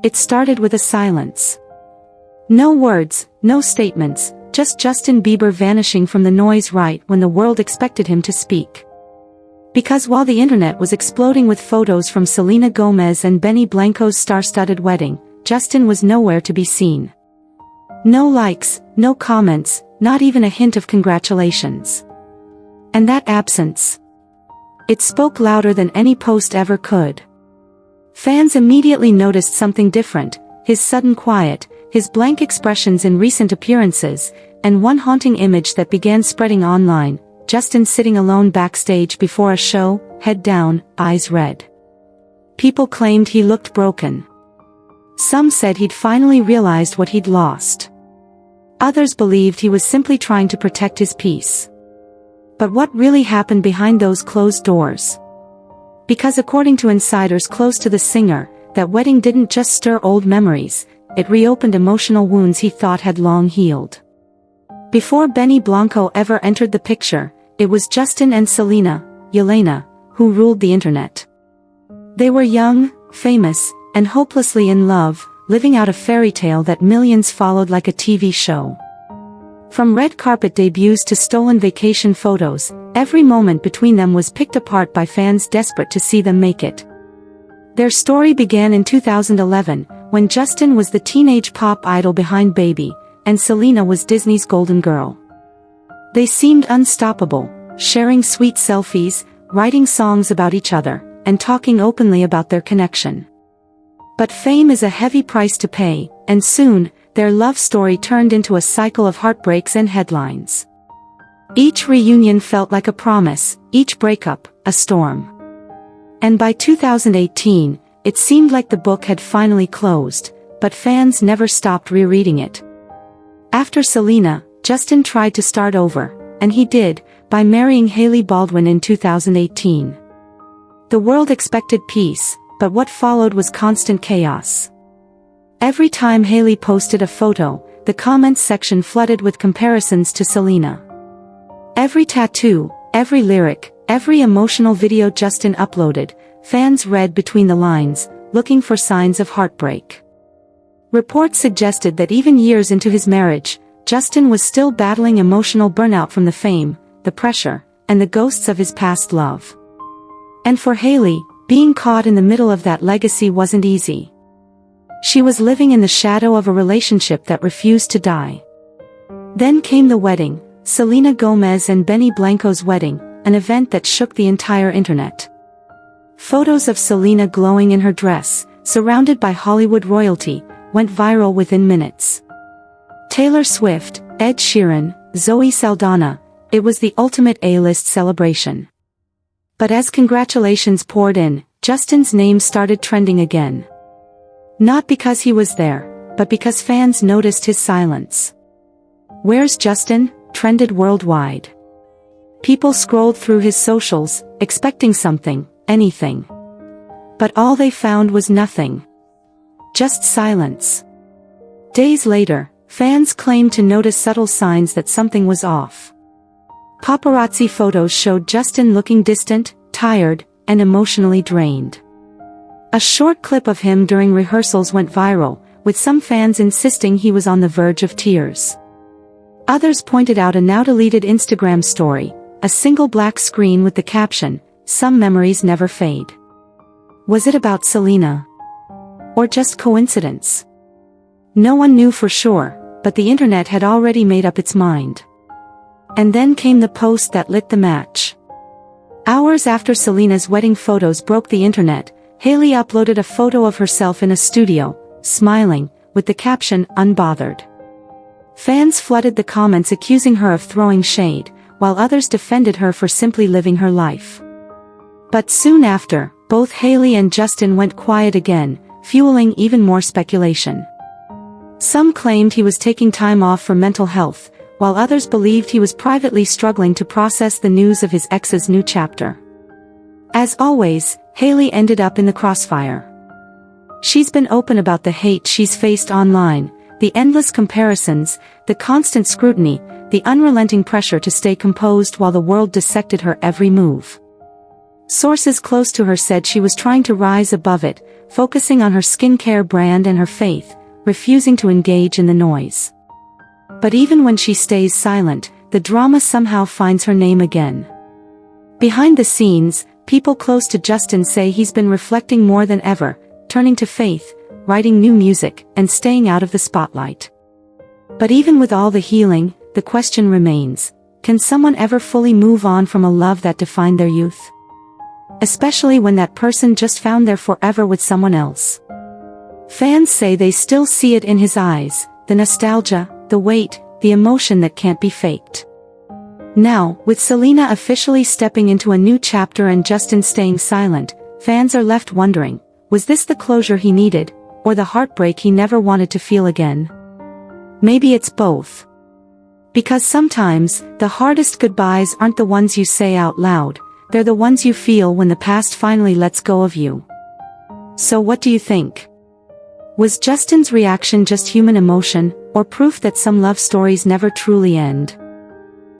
It started with a silence. No words, no statements, just Justin Bieber vanishing from the noise right when the world expected him to speak. Because while the internet was exploding with photos from Selena Gomez and Blanco's star-studded wedding, Justin was nowhere to be seen. No likes, no comments, not even a hint of congratulations. And that absence, it spoke louder than any post ever could. Fans immediately noticed something different: his sudden quiet, his blank expressions in recent appearances, and one haunting image that began spreading online: Justin sitting alone backstage before a show, head down, eyes red. People claimed he looked broken. Some said he'd finally realized what he'd lost. Others believed he was simply trying to protect his peace. But what really happened behind those closed doors? Because according to insiders close to the singer, that wedding didn't just stir old memories, it reopened emotional wounds he thought had long healed. Before Blanco ever entered the picture, it was Justin and Selena who ruled the internet. They were young, famous, and hopelessly in love, living out a fairy tale that millions followed like a TV show. From red carpet debuts to stolen vacation photos, every moment between them was picked apart by fans desperate to see them make it. Their story began in 2011, when Justin was the teenage pop idol behind Baby, and Selena was Disney's golden girl. They seemed unstoppable, sharing sweet selfies, writing songs about each other, and talking openly about their connection. But fame is a heavy price to pay, and soon, their love story turned into a cycle of heartbreaks and headlines. Each reunion felt like a promise, each breakup, a storm. And by 2018, it seemed like the book had finally closed, but fans never stopped rereading it. After Selena, Justin tried to start over, and he did, by marrying Hailey Baldwin in 2018. The world expected peace, but what followed was constant chaos. Every time Hailey posted a photo, the comments section flooded with comparisons to Selena. Every tattoo, every lyric, every emotional video Justin uploaded, fans read between the lines, looking for signs of heartbreak. Reports suggested that even years into his marriage, Justin was still battling emotional burnout from the fame, the pressure, and the ghosts of his past love. And for Hailey, being caught in the middle of that legacy wasn't easy. She was living in the shadow of a relationship that refused to die. Then came the wedding, Selena Gomez and Blanco's wedding, an event that shook the entire internet. Photos of Selena glowing in her dress, surrounded by Hollywood royalty, went viral within minutes. Taylor Swift, Ed Sheeran, Zoe Saldana, it was the ultimate A-list celebration. But as congratulations poured in, Justin's name started trending again. Not because he was there, but because fans noticed his silence. "Where's Justin?" trended worldwide. People scrolled through his socials, expecting something, anything. But all they found was nothing. Just silence. Days later, fans claimed to notice subtle signs that something was off. Paparazzi photos showed Justin looking distant, tired, and emotionally drained. A short clip of him during rehearsals went viral, with some fans insisting he was on the verge of tears. Others pointed out a now-deleted Instagram story, a single black screen with the caption, "Some memories never fade." Was it about Selena? Or just coincidence? No one knew for sure, but the internet had already made up its mind. And then came the post that lit the match. Hours after Selena's wedding photos broke the internet, Hailey uploaded a photo of herself in a studio, smiling, with the caption, "Unbothered." Fans flooded the comments accusing her of throwing shade, while others defended her for simply living her life. But soon after, both Hailey and Justin went quiet again, fueling even more speculation. Some claimed he was taking time off for mental health, while others believed he was privately struggling to process the news of his ex's new chapter. As always, Hailey ended up in the crossfire. She's been open about the hate she's faced online, the endless comparisons, the constant scrutiny, the unrelenting pressure to stay composed while the world dissected her every move. Sources close to her said she was trying to rise above it, focusing on her skincare brand and her faith, refusing to engage in the noise. But even when she stays silent, the drama somehow finds her name again. Behind the scenes, people close to Justin say he's been reflecting more than ever, turning to faith, writing new music, and staying out of the spotlight. But even with all the healing, the question remains, can someone ever fully move on from a love that defined their youth? Especially when that person just found their forever with someone else. Fans say they still see it in his eyes, the nostalgia, the weight, the emotion that can't be faked. Now, with Selena officially stepping into a new chapter and Justin staying silent, fans are left wondering, was this the closure he needed, or the heartbreak he never wanted to feel again? Maybe it's both. Because sometimes, the hardest goodbyes aren't the ones you say out loud, they're the ones you feel when the past finally lets go of you. So what do you think? Was Justin's reaction just human emotion, or proof that some love stories never truly end?